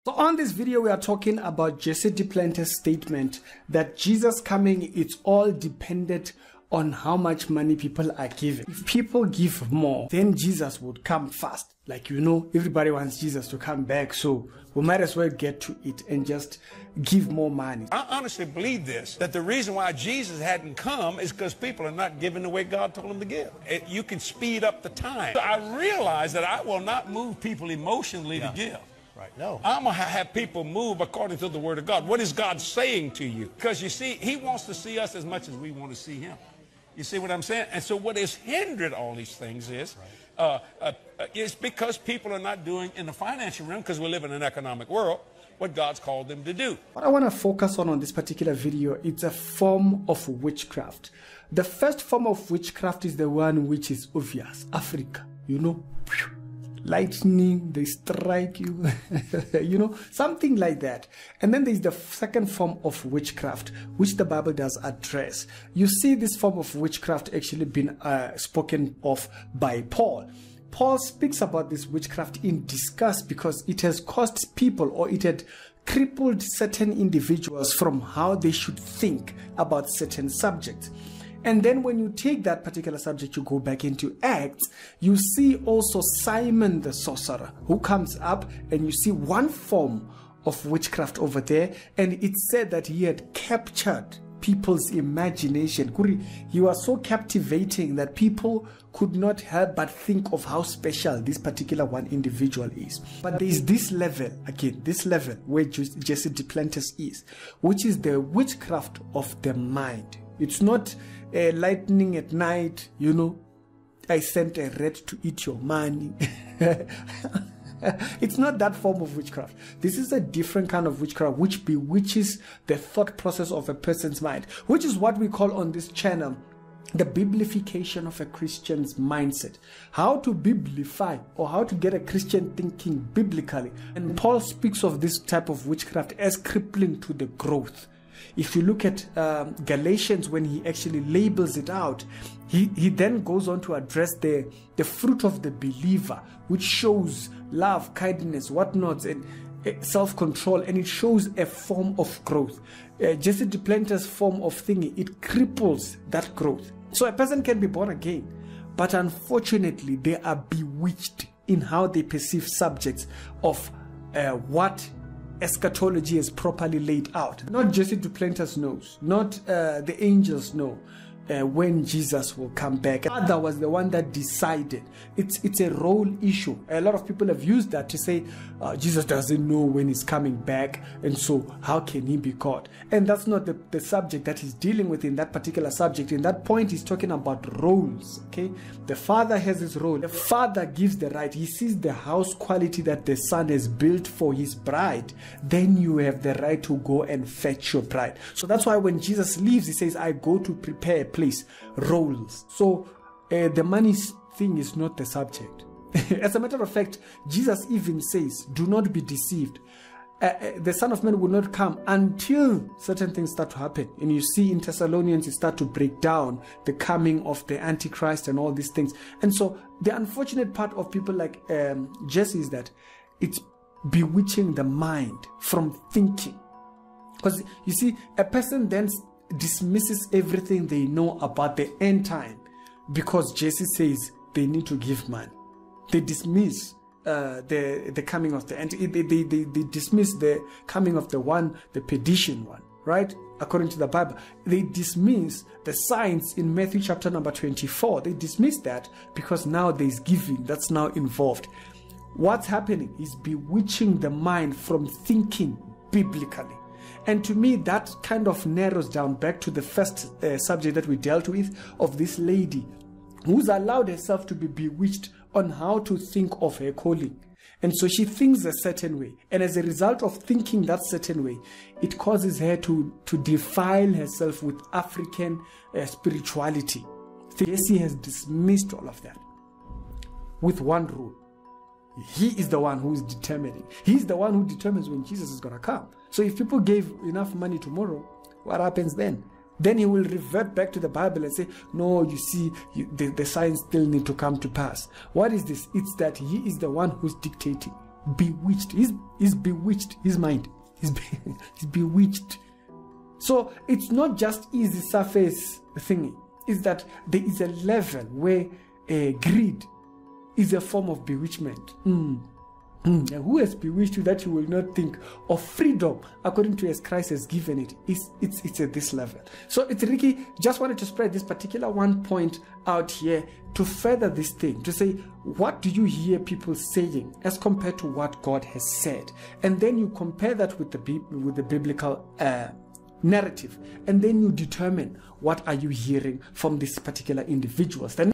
So on this video, we are talking about Jesse Duplantis' statement that Jesus coming, it's all dependent on how much money people are giving. If people give more, then Jesus would come fast. Like, you know, everybody wants Jesus to come back, so we might as well get to it and just give more money. I honestly believe this, that the reason why Jesus hadn't come is because people are not giving the way God told them to give. You can speed up the time. I realize that I will not move people emotionally to give. Right. No. I'm going to have people move according to the Word of God. What is God saying to you? Because you see, He wants to see us as much as we want to see Him. You see what I'm saying? And so what has hindered all these things is, it's because people are not doing in the financial realm, because we live in an economic world, what God's called them to do. What I want to focus on this particular video, it's a form of witchcraft. The first form of witchcraft is the one which is obvious. Africa, you know. Lightning, they strike you, you know, something like that. And then there's the second form of witchcraft, which the Bible does address. You see this form of witchcraft actually been spoken of by Paul. Paul speaks about this witchcraft in disgust because it has caused people, or it had crippled certain individuals from how they should think about certain subjects. And then when you take that particular subject, you go back into Acts, you see also Simon the sorcerer who comes up, and you see one form of witchcraft over there. And it said that he had captured people's imagination. He was so captivating that people could not help but think of how special this particular one individual is. But there is this level, again, this level where Jesse Duplantis is, which is the witchcraft of the mind. It's not lightning at night, you know, I sent a rat to eat your money. It's not that form of witchcraft. This is a different kind of witchcraft which bewitches the thought process of a person's mind, which is what we call on this channel the biblification of a Christian's mindset. How to biblify, or how to get a Christian thinking biblically. And Paul speaks of this type of witchcraft as crippling to the growth. If you look at Galatians, when he actually labels it out, he then goes on to address the fruit of the believer, which shows love, kindness, whatnots, and self-control, and it shows a form of growth. Jesse Duplantis' form of thinking, it cripples that growth. So a person can be born again, but unfortunately they are bewitched in how they perceive subjects of what eschatology is properly laid out. Not Jesse Duplantis knows, not the angels know when Jesus will come back. Father was the one that decided. It's a role issue. A lot of people have used that to say Jesus doesn't know when he's coming back, and so how can he be God? And that's not the subject that he's dealing with in that particular subject. In that point, he's talking about roles. Okay, the Father has his role. The Father gives the right. He sees the house quality that the Son has built for his bride. Then you have the right to go and fetch your bride. So that's why when Jesus leaves, he says, I go to prepare a place. Roles. So the money thing is not the subject. As a matter of fact, Jesus even says, do not be deceived. The Son of Man will not come until certain things start to happen. And you see in Thessalonians, it start to break down the coming of the Antichrist and all these things. And so the unfortunate part of people like Jesse is that it's bewitching the mind from thinking. Because you see, a person then dismisses everything they know about the end time because Jesse says they need to give money. They dismiss the coming of the end. They dismiss the coming of the perdition one, right? According to the Bible, they dismiss the signs in Matthew chapter number 24. They dismiss that because now there's giving that's now involved. What's happening is bewitching the mind from thinking biblically. And to me, that kind of narrows down back to the first subject that we dealt with, of this lady who's allowed herself to be bewitched on how to think of her calling. And so she thinks a certain way. And as a result of thinking that certain way, it causes her to defile herself with African spirituality. Jesse has dismissed all of that with one rule. He is the one who is determining. He's the one who determines when Jesus is going to come. So if people gave enough money tomorrow, what happens then? Then he will revert back to the Bible and say, no, you see, the signs still need to come to pass. What is this? It's that he is the one who's dictating. bewitched. He's bewitched. His mind. He's bewitched. So it's not just easy surface thingy. It's that there is a level where greed is a form of bewitchment. Who has bewitched you that you will not think of freedom according to as Christ has given it? It's at this level. So it's Ricky just wanted to spread this particular one point out here to further this thing, to say, what do you hear people saying as compared to what God has said? And then you compare that with the biblical narrative, and then you determine what are you hearing from these particular individuals. Then